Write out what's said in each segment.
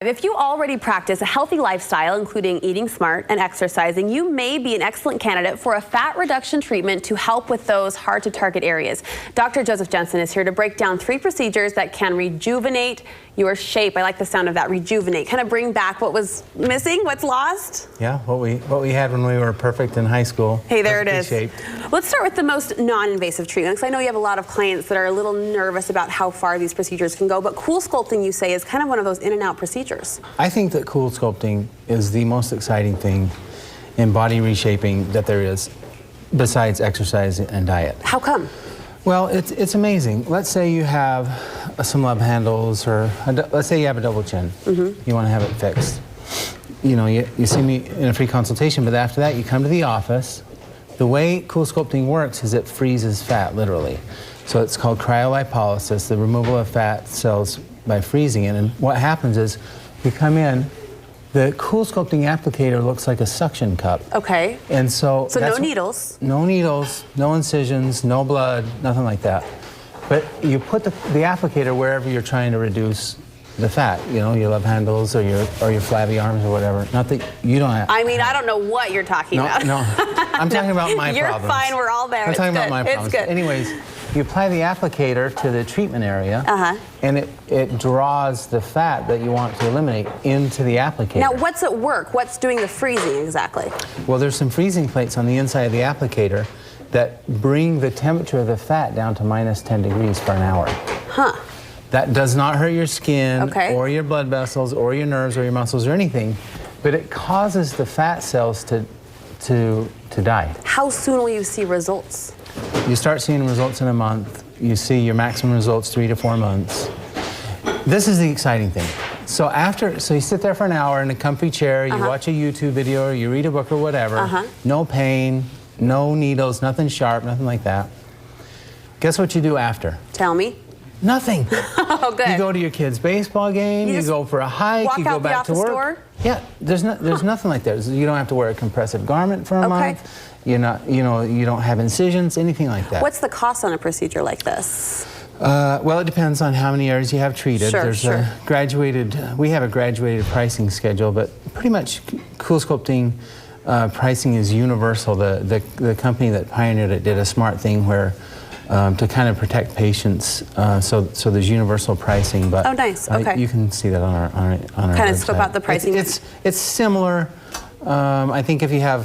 If you already practice a healthy lifestyle, including eating smart and exercising, you may be an excellent candidate for a fat reduction treatment to help with those hard-to-target areas. Dr. Joseph Jensen is here to break down 3 procedures that can rejuvenate your shape. I like the sound of that, rejuvenate. Kind of bring back what was missing, what's lost. Yeah, what we had when we were perfect in high school. Hey, there it is. Shaped. Let's start with the most non-invasive treatment, because I know you have a lot of clients that are a little nervous about how far these procedures can go, but CoolSculpting, you say, is kind of one of those in-and-out procedures. I think that CoolSculpting is the most exciting thing in body reshaping that there is, besides exercise and diet. How come? Well, it's amazing. Let's say you have some love handles, or let's say you have a double chin. You want to have it fixed. You know, you see me in a free consultation, but after that you come to the office. The way CoolSculpting works is it freezes fat, literally. So it's called cryolipolysis, the removal of fat cells by freezing it. And what happens is you come in, the CoolSculpting applicator looks like a suction cup. Okay. And so no needles? No needles, no incisions, no blood, nothing like that. But you put the applicator wherever you're trying to reduce the fat, you know, your love handles or your flabby arms or whatever. Not that you don't have. I mean, I don't know what you're talking about. No, I'm talking about my you're problems. You're fine, we're all there. I'm talking about my problems. It's good. Anyways, you apply the applicator to the treatment area, and it draws the fat that you want to eliminate into the applicator. Now, what's at work? What's doing the freezing exactly? Well, there's some freezing plates on the inside of the applicator that bring the temperature of the fat down to -10 degrees for an hour. Huh. That does not hurt your skin or your blood vessels or your nerves or your muscles or anything, but it causes the fat cells to die. How soon will you see results? You start seeing results in a month. You see your maximum results 3 to 4 months. This is the exciting thing. So you sit there for an hour in a comfy chair, you watch a YouTube video or you read a book or whatever. No pain, no needles, nothing sharp, nothing like that. Guess what you do after? Tell me. Nothing. Oh, good. You go to your kid's baseball game, you go for a hike, you go back to work. Store? Yeah, there's nothing like that. You don't have to wear a compressive garment for a month. You're not, you don't have incisions, anything like that. What's the cost on a procedure like this? Well, it depends on how many areas you have treated. There's a graduated, we have a graduated pricing schedule, but pretty much CoolSculpting pricing is universal. The company that pioneered it did a smart thing where to kind of protect patients, so there's universal pricing. But oh, nice. Okay. You can see that on our kind website. of scope out the pricing. It's similar. I think if you have,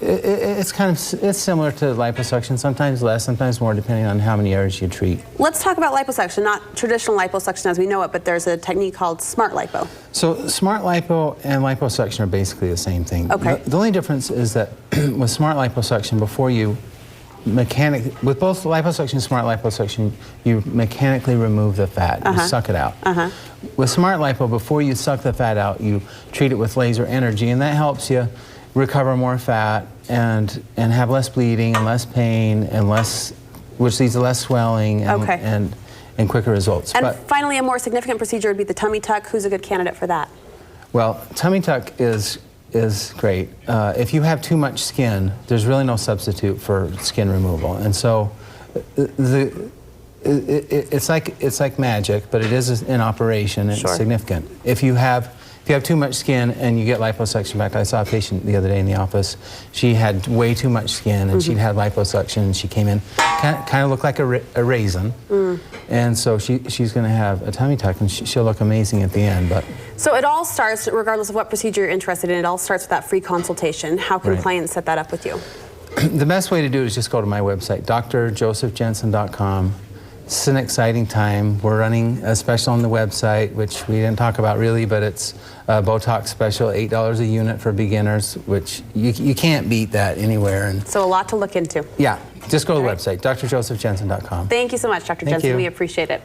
it's similar to liposuction. Sometimes less, sometimes more, depending on how many areas you treat. Let's talk about liposuction, not traditional liposuction as we know it, but there's a technique called SmartLipo. So SmartLipo and liposuction are basically the same thing. Okay. The only difference is that with smart liposuction, before you with both liposuction and smart liposuction, you mechanically remove the fat, you suck it out. With smart lipo, before you suck the fat out, you treat it with laser energy, and that helps you recover more fat and have less bleeding and less pain and which leads to less swelling and quicker results. And finally, a more significant procedure would be the tummy tuck. Who's a good candidate for that? Well, tummy tuck is great. If you have too much skin, there's really no substitute for skin removal, and so it's like magic, but it is an operation. It's significant. If you have too much skin and you get liposuction back, I saw a patient the other day in the office. She had way too much skin, and she'd had liposuction. And she came in, kind of looked like a raisin, and so she's going to have a tummy tuck, and she'll look amazing at the end. But so it all starts, regardless of what procedure you're interested in, it all starts with that free consultation. How can clients set that up with you? The best way to do it is just go to my website, drjosephjensen.com. It's an exciting time. We're running a special on the website, which we didn't talk about really, but it's a Botox special, $8 a unit for beginners, which you can't beat that anywhere. And so a lot to look into. Yeah, just go to the website, drjosephjensen.com. Thank you so much, Dr. Jensen. We appreciate it.